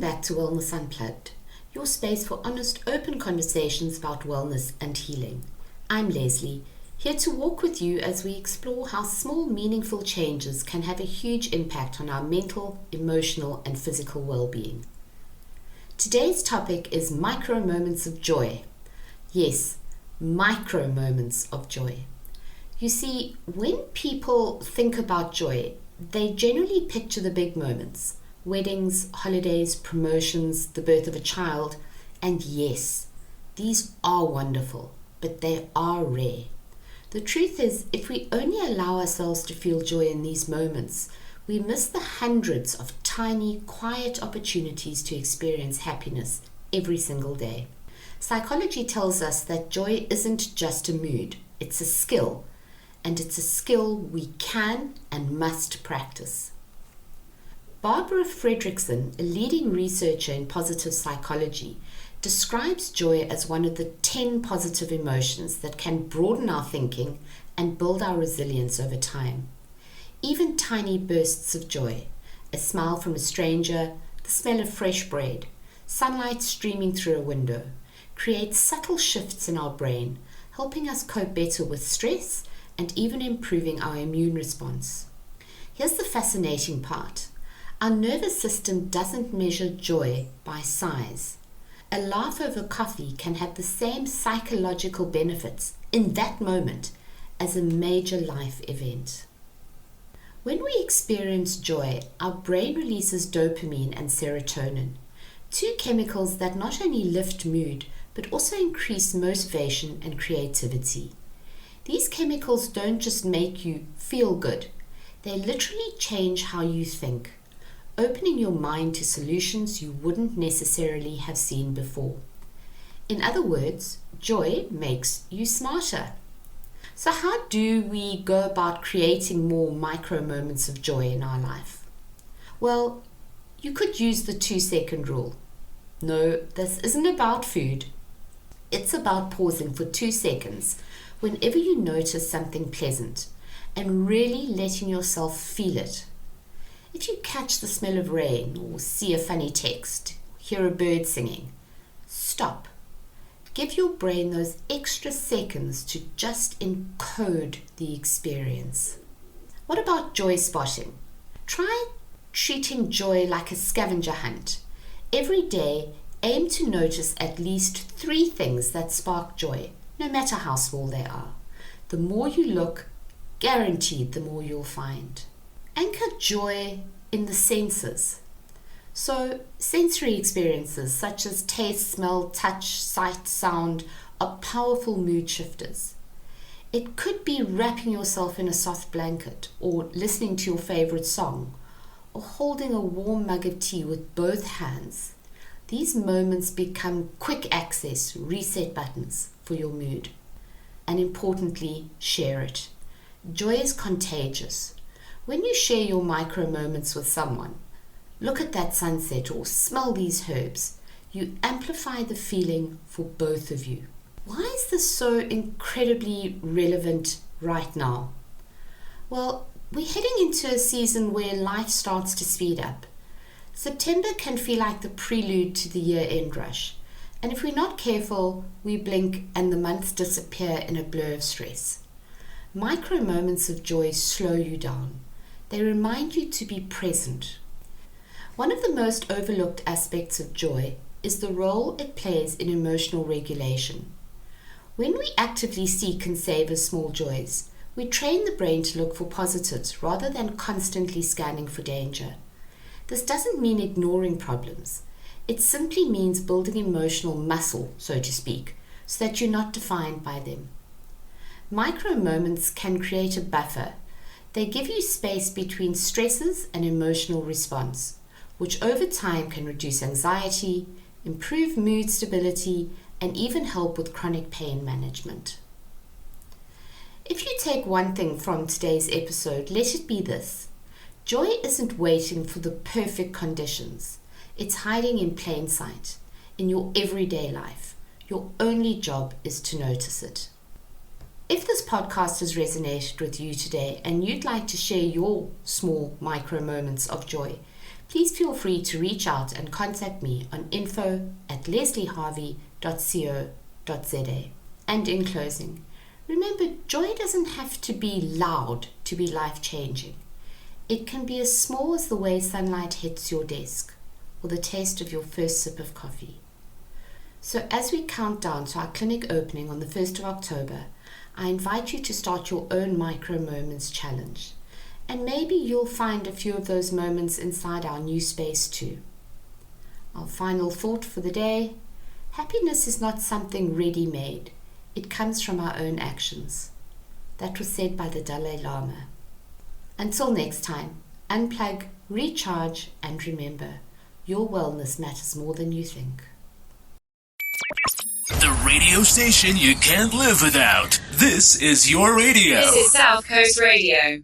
back to Wellness Unplugged, your space for honest, open conversations about wellness and healing. I'm Lesley, here to walk with you as we explore how small, meaningful changes can have a huge impact on our mental, emotional, and physical well-being. Today's topic is micro moments of joy. Yes, micro moments of joy. You see, when people think about joy, they generally picture the big moments. Weddings, holidays, promotions, the birth of a child, and yes, these are wonderful, but they are rare. The truth is, if we only allow ourselves to feel joy in these moments, we miss the hundreds of tiny, quiet opportunities to experience happiness every single day. Psychology tells us that joy isn't just a mood, it's a skill, and it's a skill we can and must practice. Barbara Fredrickson, a leading researcher in positive psychology, describes joy as one of the 10 positive emotions that can broaden our thinking and build our resilience over time. Even tiny bursts of joy, a smile from a stranger, the smell of fresh bread, sunlight streaming through a window, create subtle shifts in our brain, helping us cope better with stress and even improving our immune response. Here's the fascinating part. Our nervous system doesn't measure joy by size. A laugh over coffee can have the same psychological benefits in that moment as a major life event. When we experience joy, our brain releases dopamine and serotonin, two chemicals that not only lift mood but also increase motivation and creativity. These chemicals don't just make you feel good, they literally change how you think, opening your mind to solutions you wouldn't necessarily have seen before. In other words, joy makes you smarter. So how do we go about creating more micro moments of joy in our life? Well, you could use the 2-second rule. No, this isn't about food. It's about pausing for 2 seconds whenever you notice something pleasant and really letting yourself feel it. If you catch the smell of rain or see a funny text, hear a bird singing, stop. Give your brain those extra seconds to just encode the experience. What about joy spotting? Try treating joy like a scavenger hunt. Every day, aim to notice at least 3 things that spark joy, no matter how small they are. The more you look, guaranteed the more you'll find. Anchor joy in the senses. So, sensory experiences such as taste, smell, touch, sight, sound are powerful mood shifters. It could be wrapping yourself in a soft blanket, or listening to your favorite song, or holding a warm mug of tea with both hands. These moments become quick access reset buttons for your mood. And importantly, share it. Joy is contagious. When you share your micro moments with someone, look at that sunset or smell these herbs, you amplify the feeling for both of you. Why is this so incredibly relevant right now? Well, we're heading into a season where life starts to speed up. September can feel like the prelude to the year-end rush, and if we're not careful, we blink and the months disappear in a blur of stress. Micro moments of joy slow you down. They remind you to be present. One of the most overlooked aspects of joy is the role it plays in emotional regulation. When we actively seek and savor small joys, we train the brain to look for positives rather than constantly scanning for danger. This doesn't mean ignoring problems. It simply means building emotional muscle, so to speak, so that you're not defined by them. Micro moments can create a buffer. They give you space between stresses and emotional response, which over time can reduce anxiety, improve mood stability, and even help with chronic pain management. If you take one thing from today's episode, let it be this. Joy isn't waiting for the perfect conditions. It's hiding in plain sight, in your everyday life. Your only job is to notice it. If this podcast has resonated with you today and you'd like to share your small micro moments of joy, please feel free to reach out and contact me on info@lesleyharvey.co.za. And in closing, remember, joy doesn't have to be loud to be life-changing. It can be as small as the way sunlight hits your desk or the taste of your first sip of coffee. So as we count down to our clinic opening on the 1st of October, I invite you to start your own Micro Moments Challenge. And maybe you'll find a few of those moments inside our new space too. Our final thought for the day: happiness is not something ready-made. It comes from our own actions. That was said by the Dalai Lama. Until next time, unplug, recharge, and remember, your wellness matters more than you think. The radio station you can't live without. This is your radio. This is South Coast Radio.